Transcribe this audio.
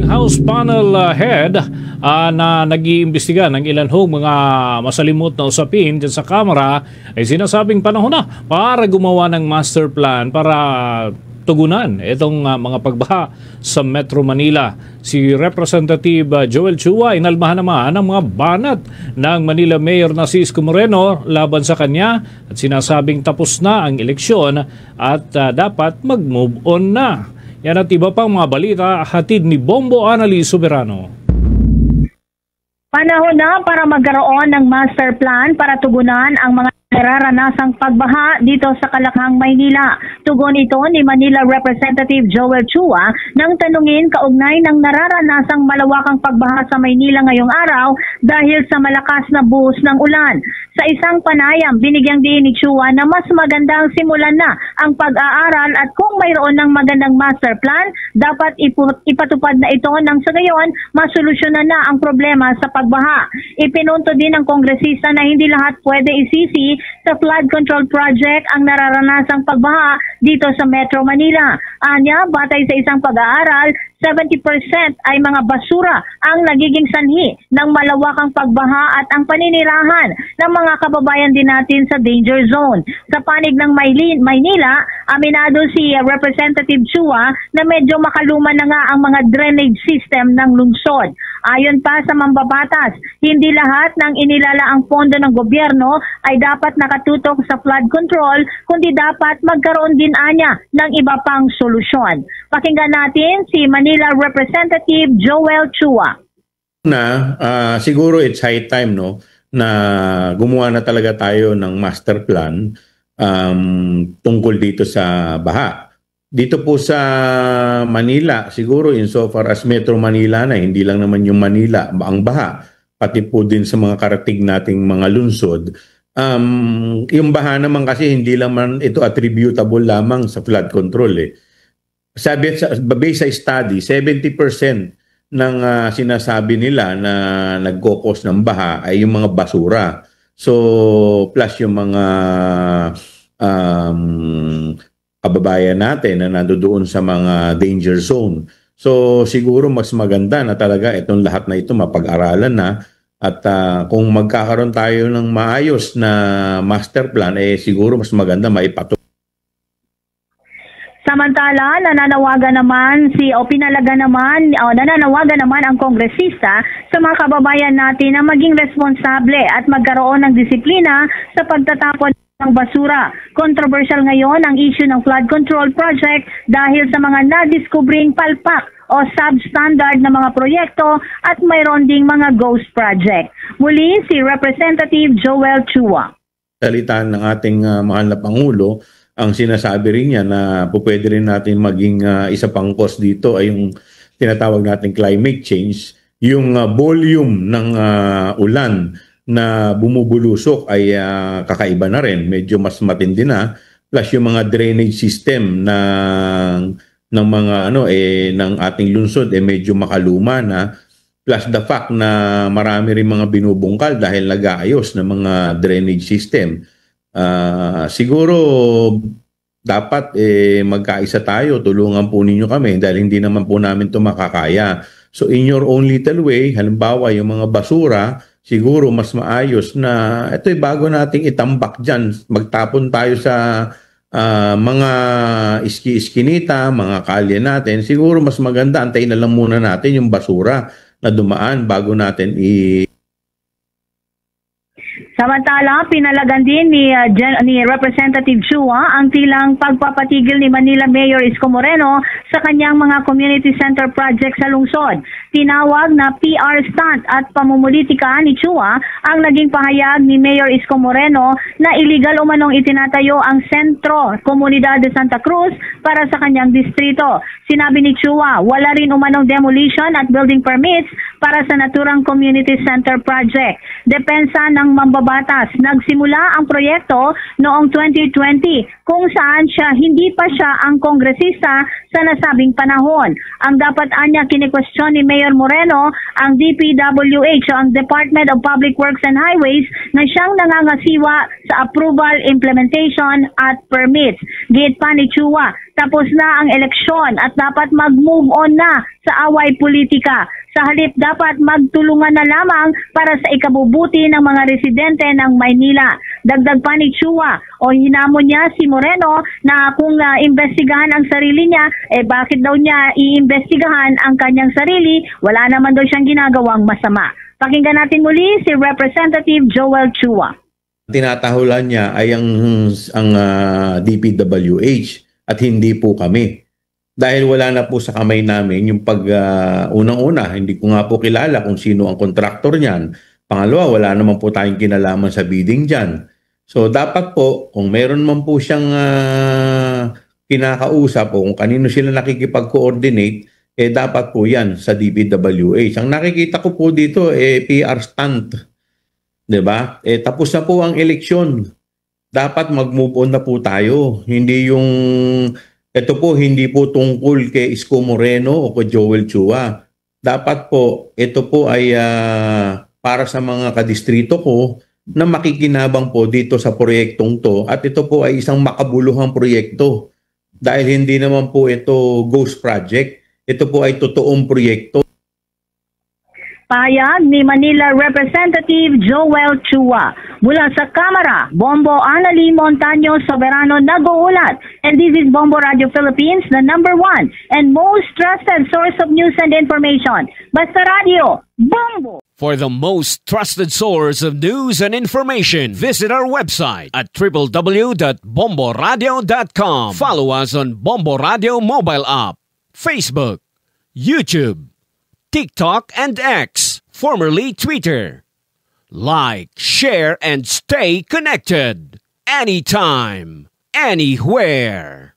House Panel Head na nag-iimbestiga ng ilan hong mga masalimot na usapin dyan sa Kamara ay sinasabing panahon na para gumawa ng master plan para tugunan itong mga pagbaha sa Metro Manila. Si Representative Joel Chua inalmahan naman ang mga banat ng Manila Mayor na si Isko Moreno laban sa kanya at sinasabing tapos na ang eleksyon at dapat mag-move on na. Yan at iba pang mga balita hatid ni Bombo Annalise Soberano. Panahon na para magkaroon ng master plan para tugunan ang mga nararanasang pagbaha dito sa Kalakhang, Maynila. Tugon ito ni Manila Representative Joel Chua nang tanungin kaugnay ng nararanasang malawakang pagbaha sa Maynila ngayong araw dahil sa malakas na buhos ng ulan. Sa isang panayam, binigyang diin ni Chua na mas magandang simulan na ang pag-aaral at kung mayroon ng magandang master plan, dapat ipatupad na ito nang sa gayon masolusyonan na ang problema sa pagbaha. Ipinunto din ng kongresista na hindi lahat pwede isisi sa flood control project ang nararanasang pagbaha dito sa Metro Manila. Anya, batay sa isang pag-aaral, 70% ay mga basura ang nagiging sanhi ng malawakang pagbaha at ang paninirahan ng mga kababayan din natin sa danger zone. Sa panig ng Maynila, aminado si Representative Chua na medyo makaluma na nga ang mga drainage system ng lungsod. Ayon pa sa mambabatas, hindi lahat ng inilalaang pondo ng gobyerno ay dapat nakatutok sa flood control, kundi dapat magkaroon din anya ng iba pang solusyon. Pakinggan natin si Manila Representative Joel Chua. Siguro it's high time na gumawa na talaga tayo ng master plan tungkol dito sa baha. Dito po sa Manila, siguro insofar as Metro Manila na, hindi lang naman yung Manila ang baha, pati po din sa mga karatig nating mga lungsod. Yung baha naman kasi hindi lang ito attributable lamang sa flood control. Sabi based sa study, 70% ng sinasabi nila na nagkokos ng baha ay yung mga basura. So plus yung mga kababayan natin na nandoon sa mga danger zone. So siguro mas maganda na talaga itong lahat na ito mapag-aralan na at kung magkakaroon tayo ng maayos na master plan, siguro mas maganda maipatupad. Samantala, nananawagan naman ang kongresista sa mga kababayan natin na maging responsable at magkaroon ng disiplina sa pagtatapon ng basura. Controversial ngayon ang issue ng flood control project dahil sa mga nadiskubring palpak o substandard na mga proyekto at mayroon ding mga ghost project. Muli si Representative Joel Chua. Salitaan ng ating mahal na Pangulo, ang sinasabi rin niya na pwede rin natin maging isa pang cause dito ay yung tinatawag nating climate change. Yung volume ng ulan na bumubulusok ay kakaiba na rin. Medyo mas matindi na. Plus yung mga drainage system ng mga ng ating lungsod medyo makaluma na. Plus the fact na marami rin mga binubungkal dahil nag-aayos ng mga drainage system. Siguro dapat magkaisa tayo, tulungan po ninyo kami dahil hindi naman po namin ito makakaya. So in your own little way, halimbawa yung mga basura, siguro mas maayos na ito bago nating itambak dyan, magtapon tayo sa mga iski-iskinita, mga kalye natin. Siguro mas maganda, antayin na lang muna natin yung basura na dumaan bago natin Samantala, pinalagan din ni Representative Chua ang tilang pagpapatigil ni Manila Mayor Isko Moreno sa kanyang mga community center project sa lungsod. Tinawag na PR stunt at pamumulitika ni Chua ang naging pahayag ni Mayor Isko Moreno na illegal umanong itinatayo ang Sentro Comunidad de Santa Cruz para sa kanyang distrito. Sinabi ni Chua, wala rin umanong demolition at building permits para sa naturang community center project. Depensa ng mambabatas, nagsimula ang proyekto noong 2020 kung saan hindi pa siya ang kongresista sa nasabing panahon. Ang dapat anya kinikwestiyon ni Mayor Moreno ang DPWH o ang Department of Public Works and Highways na siyang nangangasiwa sa approval, implementation at permits. Gate pa ni Chua, tapos na ang eleksyon at dapat mag-move on na sa away politika. Sa halip dapat magtulungan na lamang para sa ikabubuti ng mga residente ng Maynila. Dagdag pa ni Chua o hinamon niya si Moreno na kung imbestigahan ang sarili niya, bakit daw niya iimbestigahan ang kanyang sarili? Wala naman daw siyang ginagawang masama. Pakinggan natin muli si Representative Joel Chua. Tinatahulan niya ay ang DPWH at hindi po kami. Dahil wala na po sa kamay namin yung unang-una, hindi ko nga po kilala kung sino ang kontraktor niyan. Pangalawa, wala naman po tayong kinalaman sa bidding dyan. So dapat po, kung meron man po siyang kinakausap o kung kanino sila nakikipag-coordinate, dapat po yan sa DPWH. Ang nakikita ko po dito, PR stunt. Diba? Tapos na po ang eleksyon. Dapat mag-move on na po tayo. Ito po, hindi po tungkol kay Isko Moreno o kay Joel Chua. Dapat po, ito po ay para sa mga kadistrito ko na makikinabang po dito sa proyektong to. At ito po ay isang makabuluhang proyekto. Dahil hindi naman po ito ghost project. Ito po ay totoong proyekto. Pahayag ni Manila Representative Joel Chua. Mula sa Kamara, Bombo Anali Montaño Soberano nag-uulat. And this is Bombo Radio Philippines, the #1 and most trusted source of news and information. Basta Radio, Bombo! For the most trusted source of news and information, visit our website at www.bomboradio.com. Follow us on Bombo Radio mobile app, Facebook, YouTube, TikTok, and X, formerly Twitter. Like, share, and stay connected. Anytime, anywhere.